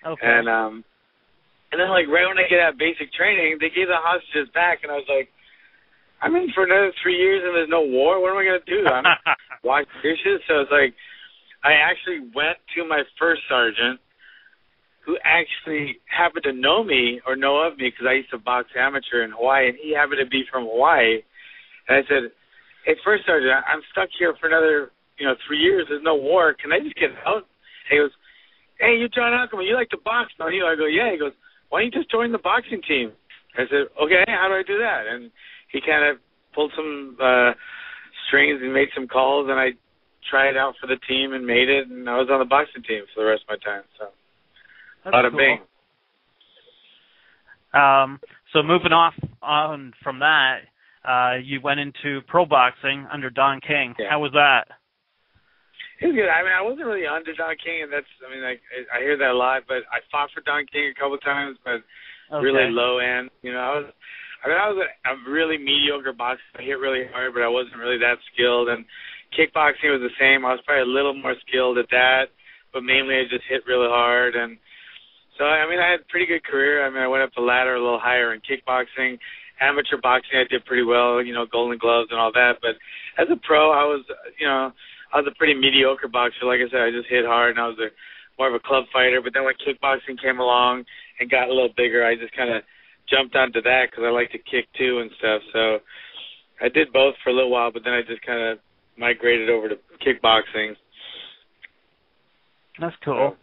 Okay. And then, like, right when I get out of basic training, they gave the hostages back, and I was like, I'm in for another 3 years and there's no war? What am I going to do? I'm wash dishes? So it's like, I actually went to my first sergeant, who actually happened to know me or know of me because I used to box amateur in Hawaii, and he happened to be from Hawaii. And I said, hey, first sergeant, I'm stuck here for another, 3 years. There's no war. Can I just get out? And he goes, hey, you John Hackleman, you like to box, don't you? I go, yeah. He goes, why don't you just join the boxing team? I said, okay, how do I do that? And he kind of pulled some strings and made some calls, and I tried out for the team and made it, and I was on the boxing team for the rest of my time. So, that's cool. So moving on from that, you went into pro boxing under Don King. Yeah. How was that? It was good. I mean, I wasn't really under Don King, and I hear that a lot, but I fought for Don King a couple of times, but really low end. I was a really mediocre boxer. I hit really hard, but I wasn't really that skilled. And kickboxing was the same. I was probably a little more skilled at that, but mainly I just hit really hard. And so, I had a pretty good career. I went up the ladder a little higher in kickboxing. Amateur boxing, I did pretty well, Golden Gloves and all that. But as a pro, I was a pretty mediocre boxer. Like I said, I just hit hard, and I was more of a club fighter. But then when kickboxing came along and got a little bigger, I just kind of jumped onto that because I like to kick too and stuff. So I did both for a little while, but then I just kind of migrated over to kickboxing. That's cool.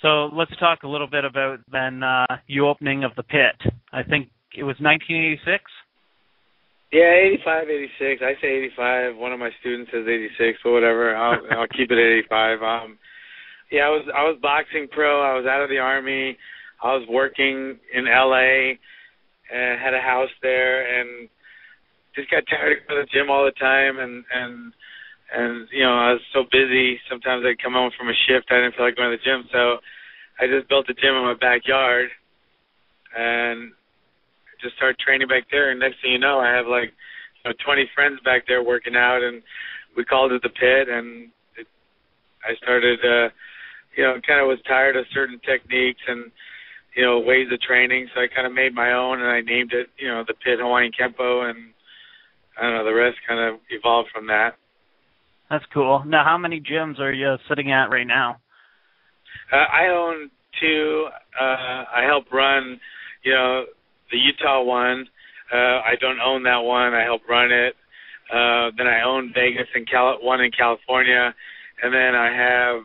So let's talk a little bit about then you opening of the Pit. I think it was 1986? Yeah, 85, 86. I say 85. One of my students says 86, but whatever. I'll keep it at 85. I was boxing pro. I was out of the Army. I was working in L.A. and had a house there, and just got tired of going to the gym all the time. And I was so busy. Sometimes I'd come home from a shift. I didn't feel like going to the gym, so I just built a gym in my backyard, and just started training back there. And next thing you know, I have 20 friends back there working out, and we called it the Pit. And I started, kind of was tired of certain techniques and ways of training, so I kind of made my own, and I named it, the Pit Hawaiian Kempo, and I don't know, the rest kind of evolved from that. That's cool. Now, how many gyms are you sitting at right now? I own 2. I help run, the Utah one. I don't own that one. I help run it. Then I own Vegas and one in California, and then I have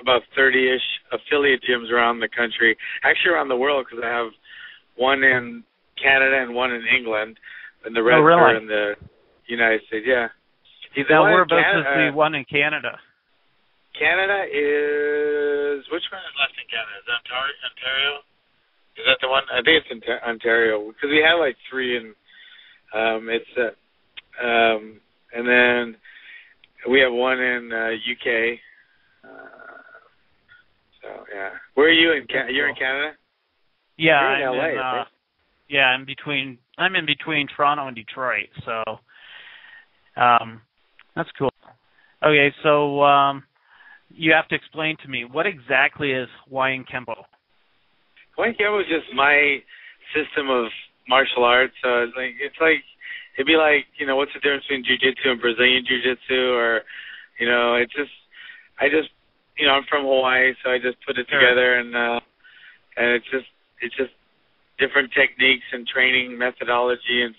about 30-ish affiliate gyms around the country, actually around the world, because I have one in Canada and one in England, and the rest are in the United States. Yeah. Now, whereabouts is the one in Canada? Canada is, which one is left in Canada? Is that Ontario? Is that the one? I think it's in Ontario, because we have 3 in, and then we have one in UK. So, yeah. Where are you in Canada? You're in Canada? Yeah, You're in LA, right? Yeah, I'm in between Toronto and Detroit, so that's cool. Okay, so you have to explain to me, what exactly is Hawaiian Kempo? Hawaiian Kempo is just my system of martial arts. So it'd be like, what's the difference between jiu-jitsu and Brazilian jiu-jitsu, or, I'm from Hawaii, so I just put it together, and it's just different techniques and training methodology and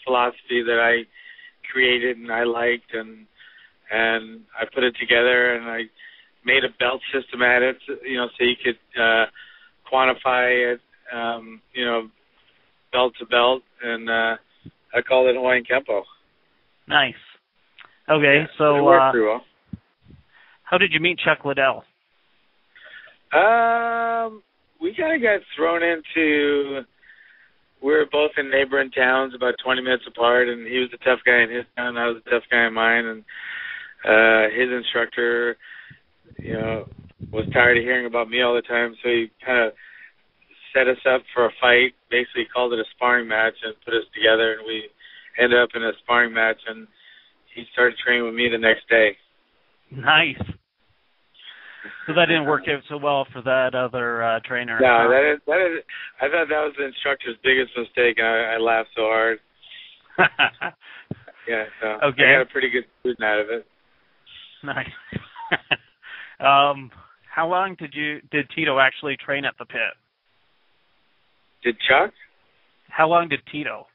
philosophy that I created and I liked, and I put it together, and I made a belt system at it, so you could quantify it, belt to belt, and I call it Hawaiian Kempo. Nice. Okay, yeah, so it worked pretty well. How did you meet Chuck Liddell? We kind of got thrown into, we were both in neighboring towns about 20 minutes apart, and he was the tough guy in his town, I was the tough guy in mine, and his instructor, was tired of hearing about me all the time, so he kind of set us up for a fight, basically called it a sparring match and put us together, and we ended up in a sparring match, and he started training with me the next day. Nice. So that didn't work out so well for that other trainer. No, that is. I thought that was the instructor's biggest mistake. I laughed so hard. Yeah, so okay. I got a pretty good student out of it. Nice. How long did Tito actually train at the pit? Did Chuck? How long did Tito?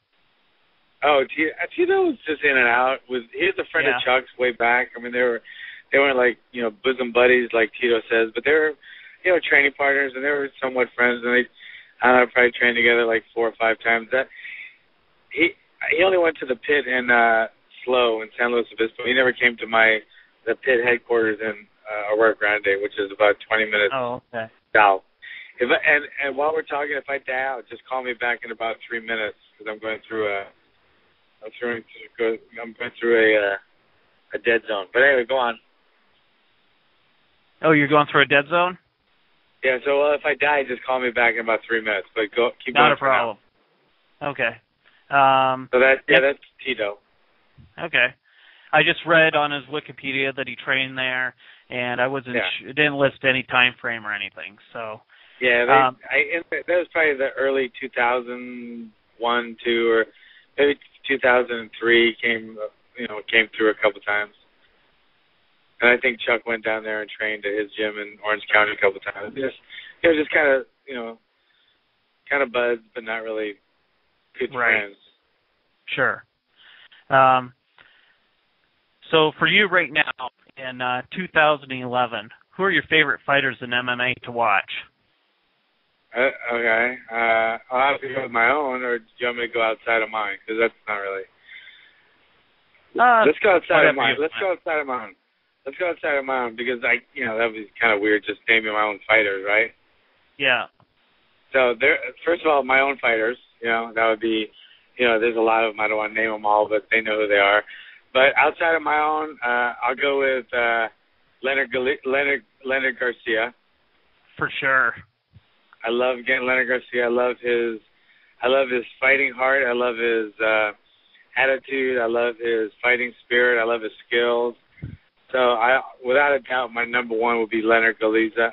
Oh, Tito was just in and out. He was a friend of Chuck's way back. I mean, they weren't like, you know, bosom buddies like Tito says, but they were, you know, training partners, and they were somewhat friends. And I don't know, probably trained together like 4 or 5 times. He only went to the pit in SLO in San Luis Obispo. He never came to the pit headquarters in Aurora Grande, which is about 20 minutes south. And while we're talking, if I die out, just call me back in about 3 minutes because I'm going through a dead zone. But anyway, go on. Oh, you're going through a dead zone? Yeah. So if I die, just call me back in about 3 minutes. But keep going. Not a problem. Okay. So that's Tito. Okay. I just read on his Wikipedia that he trained there, and I wasn't. It didn't list any time frame or anything. So. Yeah, that was probably the early 2001, 2, or maybe 2003 came through a couple times. And I think Chuck went down there and trained at his gym in Orange County a couple times. Just kind of buds, but not really good friends. Sure. So for you right now in 2011, who are your favorite fighters in MMA to watch? Okay. I'll have to go with my own, or do you want me to go outside of mine? Because that's not really. Let's go outside of mine. Let's go outside of mine. Let's go outside of mine because that would be kind of weird just naming my own fighters, right? Yeah. So first of all, my own fighters, that would be, there's a lot of them. I don't want to name them all, but they know who they are. But outside of my own, I'll go with Leonard Garcia. For sure. I love Leonard Garcia. I love his fighting heart. I love his attitude. I love his fighting spirit. I love his skills. So without a doubt, my number one would be Leonard Galiza.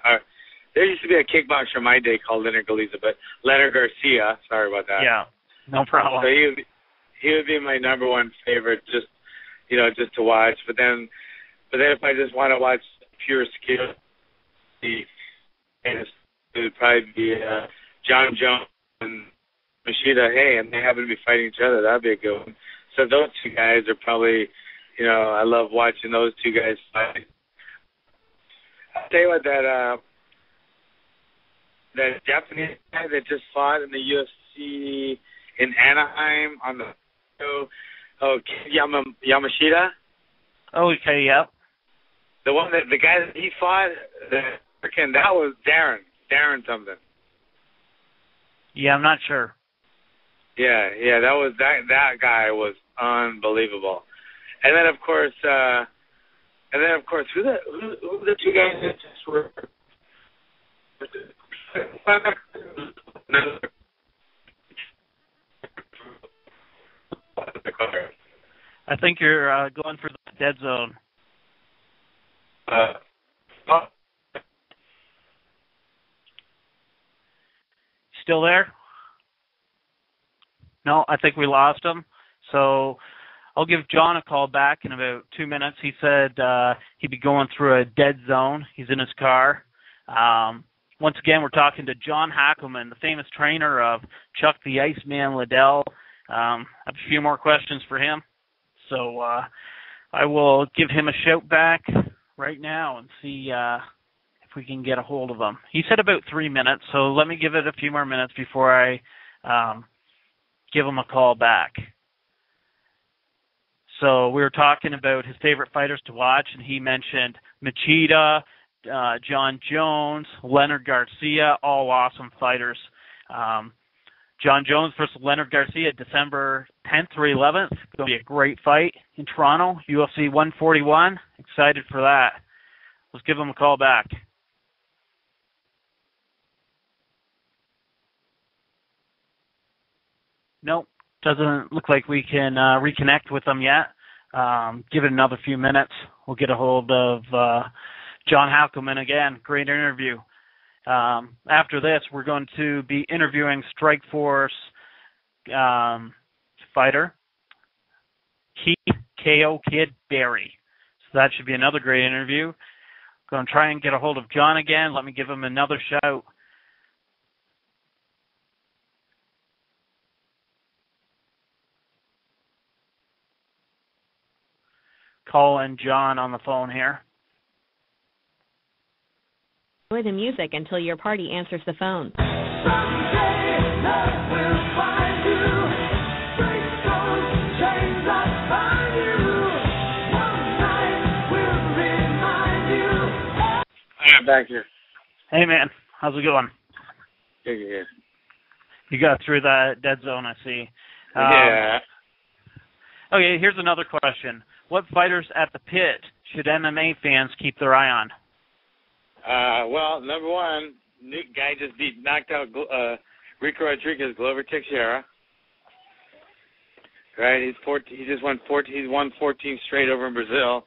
There used to be a kickboxer in my day called Leonard Galiza, but Leonard Garcia. Sorry about that. Yeah, no problem. So he would be my number one favorite, just to watch. But then if I just want to watch pure skill, it would probably be John Jones and Machida. Hey, and they happen to be fighting each other. That'd be a good one. So those two guys are probably, I love watching those two guys fight. I'll tell you what, that Japanese guy that just fought in the UFC in Anaheim on the show, Yamashita. Oh, okay, yep. The guy that he fought, that was Darren something. Yeah, I'm not sure. Yeah, that guy was unbelievable. And then of course, who the two guys that just were? I think you're going for the dead zone. Still there? No, I think we lost him. So I'll give John a call back in about 2 minutes. He said he'd be going through a dead zone. He's in his car. Once again, we're talking to John Hackleman, the famous trainer of Chuck the Iceman Liddell. I have a few more questions for him. So I will give him a shout back right now and see if we can get a hold of him. He said about 3 minutes, so let me give it a few more minutes before I give him a call back. So we were talking about his favorite fighters to watch, and he mentioned Machida, John Jones, Leonard Garcia, all awesome fighters. John Jones versus Leonard Garcia, December 10th or 11th. It's going to be a great fight in Toronto, UFC 141. Excited for that. Let's give him a call back. Nope, doesn't look like we can reconnect with them yet. Give it another few minutes. We'll get a hold of John Hackleman again. Great interview. After this, we're going to be interviewing Strikeforce fighter Keith KO Kid Berry. So that should be another great interview. Going to try and get a hold of John again. Let me give him another shout. Calling John on the phone here. Enjoy the music until your party answers the phone. Someday love will find you. Straight those chains that bind you. One night will remind you. I'm back here. Hey, man. How's it going? Yeah. You got through that dead zone, I see. Yeah. Okay, here's another question. What fighters at the pit should MMA fans keep their eye on? Well, number one, new guy just knocked out Rico Rodriguez, Glover Teixeira. Right, he won 14 straight over in Brazil.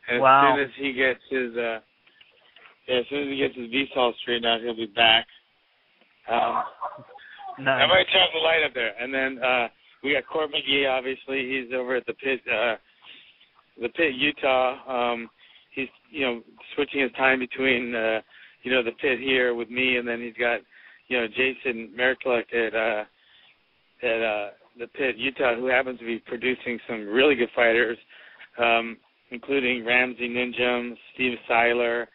And wow. As soon as he gets his V-Sol straightened out, he'll be back. Nice. I might turn the light up there. And then we got Court McGee, obviously. He's over at the pit, Utah. He's, switching his time between, the pit here with me, and then he's got, Jason Merkluck at the pit, Utah, who happens to be producing some really good fighters, including Ramsey Ninjum, Steve Seiler,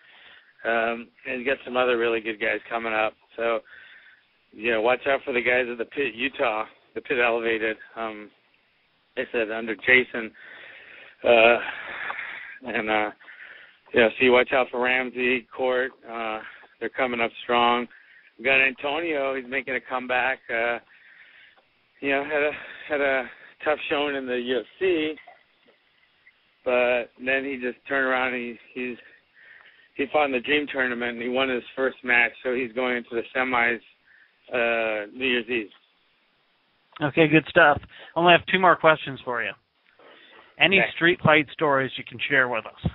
and he's got some other really good guys coming up. So, watch out for the guys at the pit, Utah, the pit elevated. I said under Jason, so you watch out for Ramsey, Court. They're coming up strong. We got Antonio. He's making a comeback. Had a tough showing in the UFC, but then he just turned around and he fought in the Dream Tournament and he won his first match. So he's going into the semis New Year's Eve. Okay, good stuff. I only have two more questions for you. Any street fight stories you can share with us?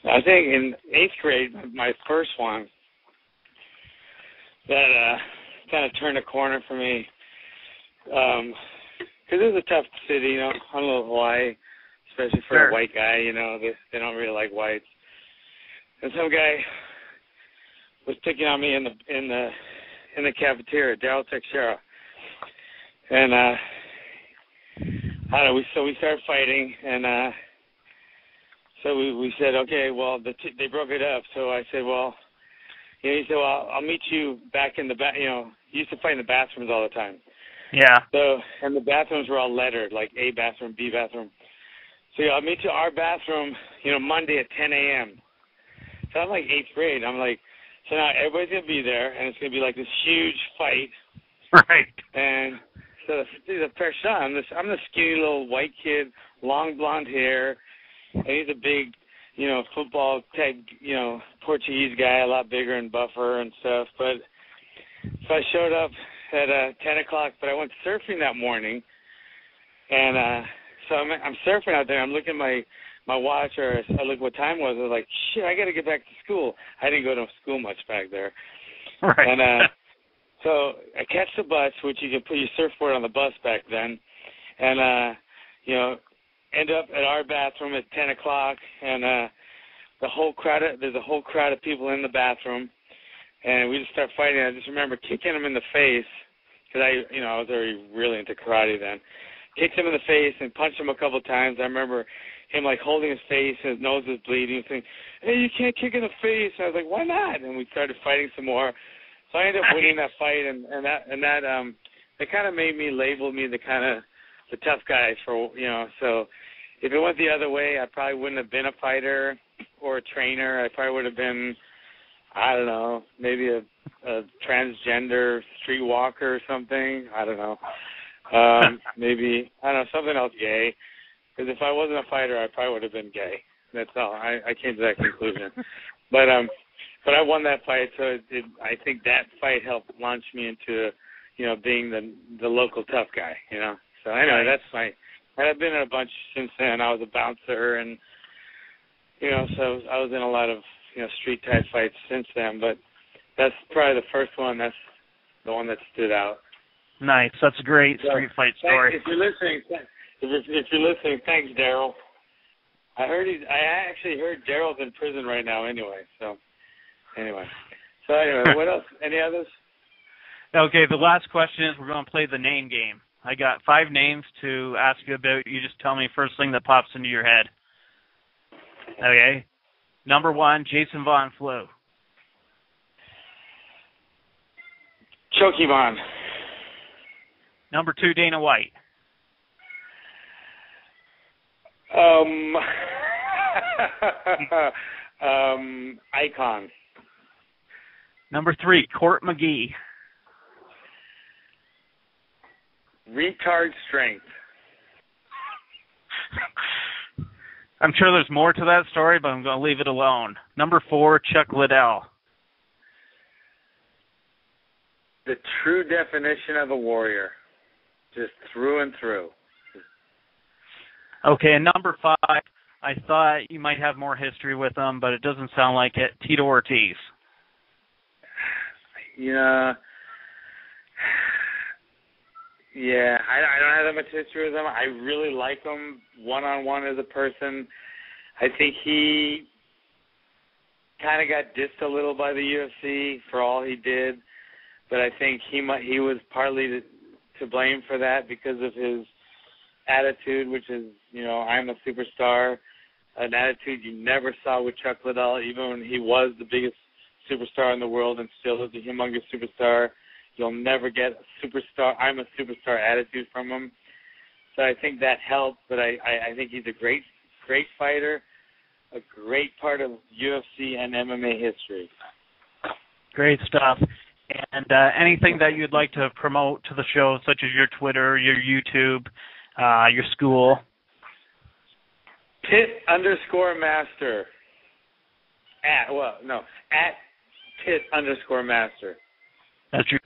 I think in 8th grade, my first one, that kind of turned a corner for me. Because it was a tough city, Honolulu, Hawaii, especially for a white guy, they don't really like whites. And some guy was picking on me in the cafeteria, Daryl Teixeira. And I don't know, so we started fighting, and so we said, okay, well, they broke it up. So I said, well, he said, well, I'll meet you back in the back. He used to fight in the bathrooms all the time. Yeah. So, and the bathrooms were all lettered, like A bathroom, B bathroom. So I'll meet you at our bathroom, Monday at 10 a.m. So I'm like 8th grade. I'm like, so now everybody's going to be there, and it's going to be like this huge fight. Right. And so the first shot, I'm the skinny little white kid, long blonde hair, and he's a big, football type, Portuguese guy, a lot bigger and buffer and stuff. But so I showed up at 10 o'clock, but I went surfing that morning, and so I'm surfing out there. I'm looking at my watch, or I look what time it was. I was like, shit, I got to get back to school. I didn't go to school much back there. Right. And so I catch the bus, which you could put your surfboard on the bus back then, and end up at our bathroom at 10 o'clock, and there's a whole crowd of people in the bathroom, and we just start fighting. I just remember kicking him in the face, because I was already really into karate then. Kicked him in the face and punched him a couple of times. I remember him holding his face, and his nose was bleeding, saying, "Hey, you can't kick in the face." And I was like, "Why not?" And we started fighting some more. So I ended up winning that fight, and that it kind of made me label me the tough guys for So if it went the other way, I probably wouldn't have been a fighter or a trainer. I probably would have been, I don't know, maybe a transgender street walker or something. I don't know. Maybe, I don't know, something else gay. Because if I wasn't a fighter, I probably would have been gay. That's all. I came to that conclusion. But I won that fight, so I think that fight helped launch me into, being the local tough guy, So anyway, that's I've been in a bunch since then. I was a bouncer, and so I was in a lot of street type fights since then. But that's probably the first one. That's the one that stood out. Nice. That's a great street fight story. If you're listening, thanks, Daryl. I actually heard Daryl's in prison right now. Anyway, what else? Any others? Okay. The last question is we're going to play the name game. I got 5 names to ask you about. You just tell me first thing that pops into your head. Okay. Number 1, Jason Von Flew. Choky Von. Number 2, Dana White. Icon. Number 3, Court McGee. Retard strength. I'm sure there's more to that story, but I'm going to leave it alone. Number 4, Chuck Liddell. The true definition of a warrior. Just through and through. Okay, and number 5, I thought you might have more history with him, but it doesn't sound like it. Tito Ortiz. Yeah, I don't have that much history with him. I really like him one-on-one as a person. I think he kind of got dissed a little by the UFC for all he did, but I think he was partly to blame for that because of his attitude, which is, I'm a superstar, an attitude you never saw with Chuck Liddell, even when he was the biggest superstar in the world and still is a humongous superstar. You'll never get a superstar, I'm a superstar attitude from him. So I think that helped, but I think he's a great fighter, a great part of UFC and MMA history. Great stuff. And anything that you'd like to promote to the show, such as your Twitter, your YouTube, your school? Pit_master. At Pit_master. That's your